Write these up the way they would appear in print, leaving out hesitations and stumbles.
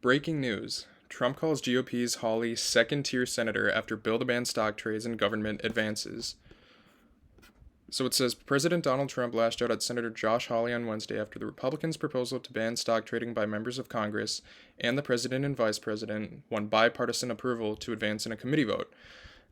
Breaking news. Trump calls GOP's Hawley second-tier senator after bill to ban stock trades and government advances. So it says President Donald Trump lashed out at Senator Josh Hawley on Wednesday after the Republicans' proposal to ban stock trading by members of Congress and the president and vice president won bipartisan approval to advance in a committee vote.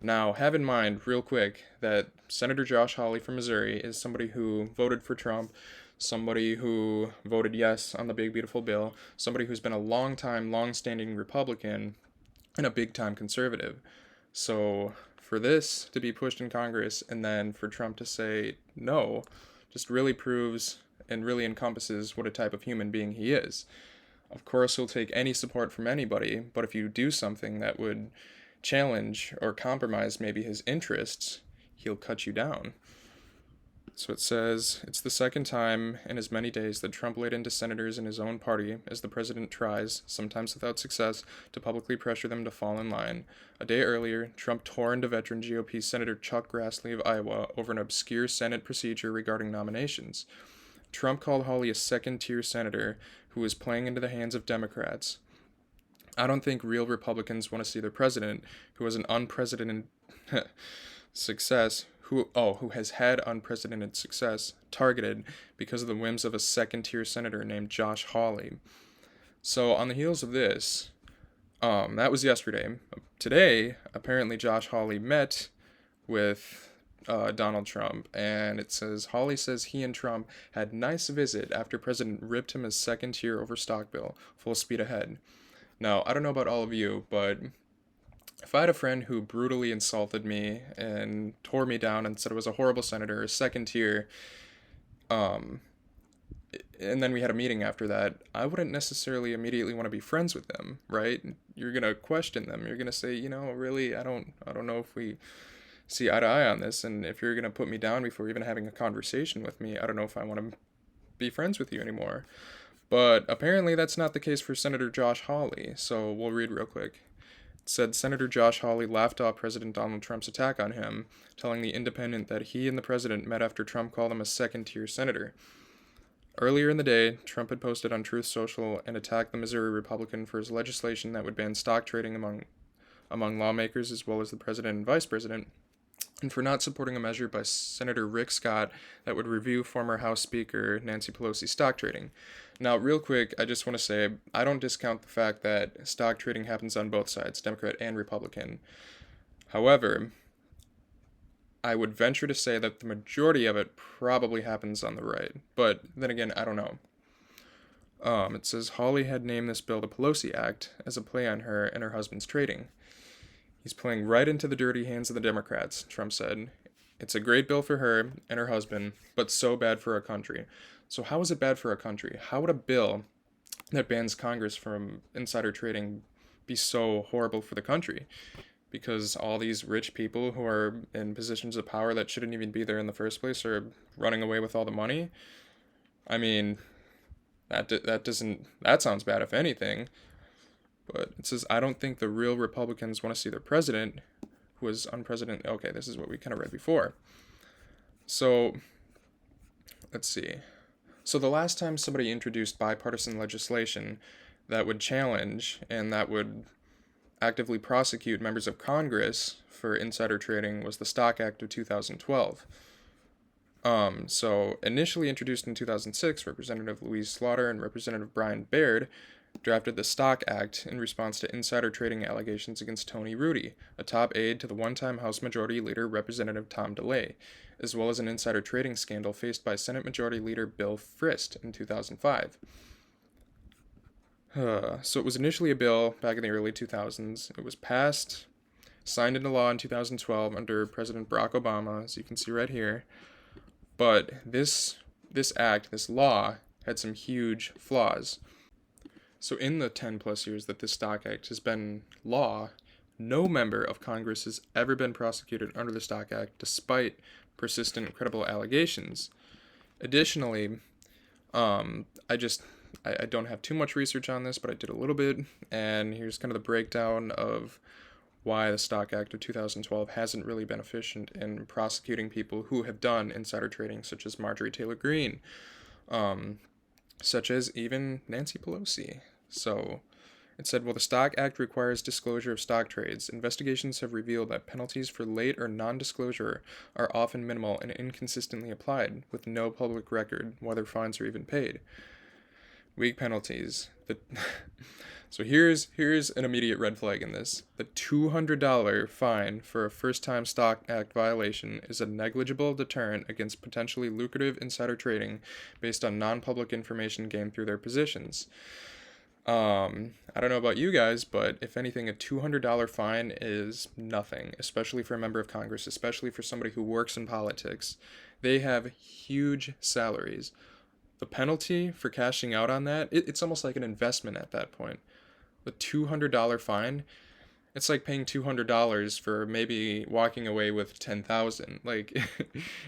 Now, have in mind, real quick, that Senator Josh Hawley from Missouri is somebody who voted for Trump, somebody who voted yes on the big, beautiful bill, somebody who's been a long-standing Republican and a big-time conservative. So, for this to be pushed in Congress and then for Trump to say no, just really proves and really encompasses what a type of human being he is. Of course, he'll take any support from anybody, but if you do something that would challenge or compromise maybe his interests, he'll cut you down. So it says, it's the second time in as many days that Trump laid into senators in his own party as the president tries, sometimes without success, to publicly pressure them to fall in line. A day earlier, Trump tore into veteran GOP Senator Chuck Grassley of Iowa over an obscure Senate procedure regarding nominations. Trump called Hawley a second-tier senator who was playing into the hands of Democrats. I don't think real Republicans want to see their president, who has an unprecedented success, who has had unprecedented success, targeted because of the whims of a second-tier senator named Josh Hawley. So on the heels of this, that was yesterday. Today, apparently Josh Hawley met with Donald Trump, and it says Hawley says he and Trump had nice visit after President ripped him his second tier over stock bill, full speed ahead. Now, I don't know about all of you, but if I had a friend who brutally insulted me and tore me down and said I was a horrible senator, a second tier, and then we had a meeting after that, I wouldn't necessarily immediately want to be friends with them, right? You're gonna question them. You're gonna say, really, I don't know if we see eye to eye on this, and if you're gonna put me down before even having a conversation with me, I don't know if I want to be friends with you anymore. But apparently that's not the case for Senator Josh Hawley, so we'll read real quick. It said Senator Josh Hawley laughed off President Donald Trump's attack on him, telling The Independent that he and the president met after Trump called him a second-tier senator. Earlier in the day, Trump had posted on Truth Social and attacked the Missouri Republican for his legislation that would ban stock trading among lawmakers as well as the president and vice president, and for not supporting a measure by Senator Rick Scott that would review former House Speaker Nancy Pelosi's stock trading. Now, real quick, I just want to say, I don't discount the fact that stock trading happens on both sides, Democrat and Republican. However, I would venture to say that the majority of it probably happens on the right. But then again, I don't know. It says Hawley had named this bill the Pelosi Act as a play on her and her husband's trading. He's playing right into the dirty hands of the Democrats, Trump said. It's a great bill for her and her husband, but so bad for our country. So how is it bad for our country? How would a bill that bans Congress from insider trading be so horrible for the country? Because all these rich people who are in positions of power that shouldn't even be there in the first place are running away with all the money? I mean, that sounds bad if anything. But it says, I don't think the real Republicans want to see their president, who is unprecedented. Okay, this is what we kind of read before. So, let's see. So the last time somebody introduced bipartisan legislation that would challenge and that would actively prosecute members of Congress for insider trading was the Stock Act of 2012. So initially introduced in 2006, Representative Louise Slaughter and Representative Brian Baird drafted the Stock Act in response to insider trading allegations against Tony Rudy, a top aide to the one-time House Majority Leader Representative Tom DeLay, as well as an insider trading scandal faced by Senate Majority Leader Bill Frist in 2005. So it was initially a bill back in the early 2000s. It was passed, signed into law in 2012 under President Barack Obama, as you can see right here. But this law, had some huge flaws. So in the 10 plus years that this Stock Act has been law, no member of Congress has ever been prosecuted under the Stock Act despite persistent credible allegations. Additionally, I don't have too much research on this, but I did a little bit, and here's kind of the breakdown of why the Stock Act of 2012 hasn't really been efficient in prosecuting people who have done insider trading, such as Marjorie Taylor Greene, such as even Nancy Pelosi. So It said, while the Stock Act requires disclosure of stock trades, investigations have revealed that penalties for late or non-disclosure are often minimal and inconsistently applied, with no public record whether fines are even paid. Weak penalties. So here's an immediate red flag in this. The $200 fine for a first-time Stock Act violation is a negligible deterrent against potentially lucrative insider trading based on non-public information gained through their positions. I don't know about you guys, but if anything, a $200 fine is nothing, especially for a member of Congress, especially for somebody who works in politics. They have huge salaries. The penalty for cashing out on that, it's almost like an investment at that point. The $200 fine, it's like paying $200 for maybe walking away with $10,000. Like,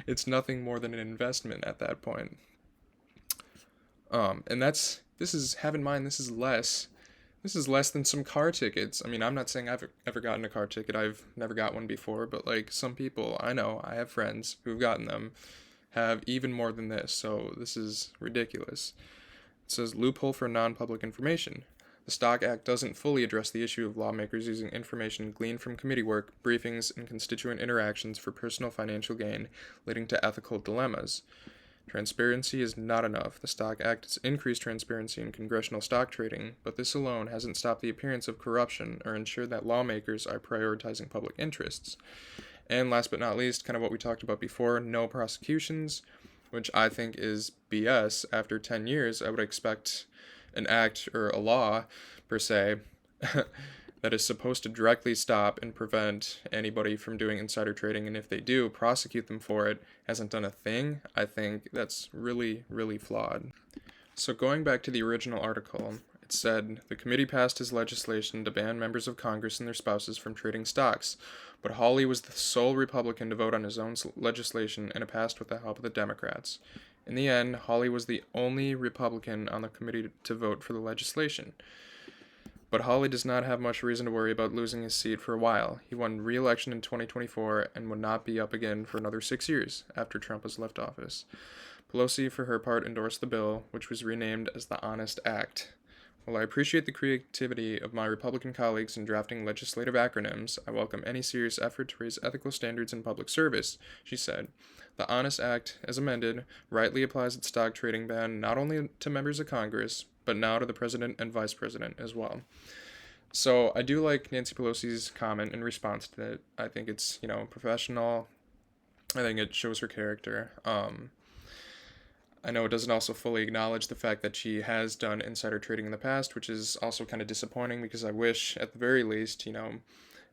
it's nothing more than an investment at that point. And have in mind, this is less than some car tickets. I mean, I'm not saying I've ever gotten a car ticket. I've never got one before, but like some people I know, I have friends who've gotten them, have even more than this. So this is ridiculous. It says loophole for non-public information. The Stock Act doesn't fully address the issue of lawmakers using information gleaned from committee work, briefings, and constituent interactions for personal financial gain, leading to ethical dilemmas. Transparency is not enough. The Stock Act has increased transparency in congressional stock trading, but this alone hasn't stopped the appearance of corruption or ensured that lawmakers are prioritizing public interests. And last but not least, kind of what we talked about before, no prosecutions, which I think is BS. After 10 years, I would expect an act or a law, per se, that is supposed to directly stop and prevent anybody from doing insider trading, and if they do, prosecute them for it, hasn't done a thing. I think that's really, really flawed. So going back to the original article, it said, the committee passed his legislation to ban members of Congress and their spouses from trading stocks, but Hawley was the sole Republican to vote on his own legislation, and it passed with the help of the Democrats. In the end, Hawley was the only Republican on the committee to vote for the legislation. But Hawley does not have much reason to worry about losing his seat for a while. He won re-election in 2024 and would not be up again for another 6 years after Trump has left office. Pelosi, for her part, endorsed the bill, which was renamed as the Honest Act. While I appreciate the creativity of my Republican colleagues in drafting legislative acronyms, I welcome any serious effort to raise ethical standards in public service, she said. The Honest Act, as amended, rightly applies its stock trading ban not only to members of Congress, but now to the president and vice president as well. So I do like Nancy Pelosi's comment in response to that. I think it's, professional. I think it shows her character. I know it doesn't also fully acknowledge the fact that she has done insider trading in the past, which is also kind of disappointing because I wish, at the very least,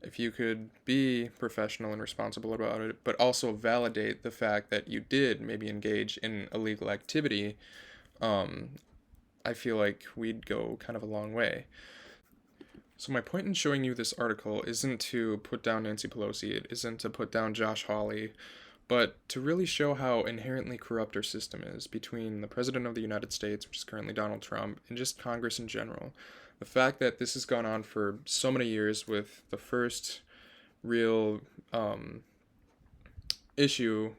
if you could be professional and responsible about it, but also validate the fact that you did maybe engage in illegal activity, I feel like we'd go kind of a long way. So my point in showing you this article isn't to put down Nancy Pelosi, it isn't to put down Josh Hawley, but to really show how inherently corrupt our system is between the President of the United States, which is currently Donald Trump, and just Congress in general. The fact that this has gone on for so many years, with the first real issue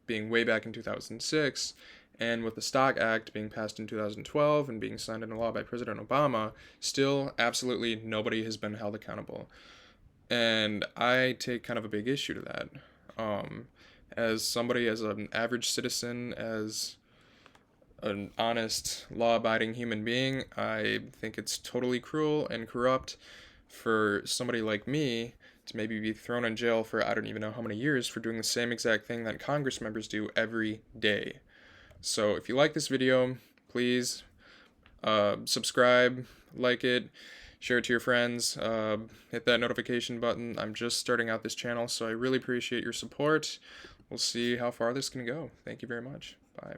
being way back in 2006, and with the Stock Act being passed in 2012 and being signed into law by President Obama, still absolutely nobody has been held accountable. And I take kind of a big issue to that. As somebody, as an average citizen, as an honest, law-abiding human being, I think it's totally cruel and corrupt for somebody like me to maybe be thrown in jail for I don't even know how many years for doing the same exact thing that Congress members do every day. So if you like this video, please subscribe, like it, share it to your friends, hit that notification button. I'm just starting out this channel, so I really appreciate your support. We'll see how far this can go. Thank you very much. Bye.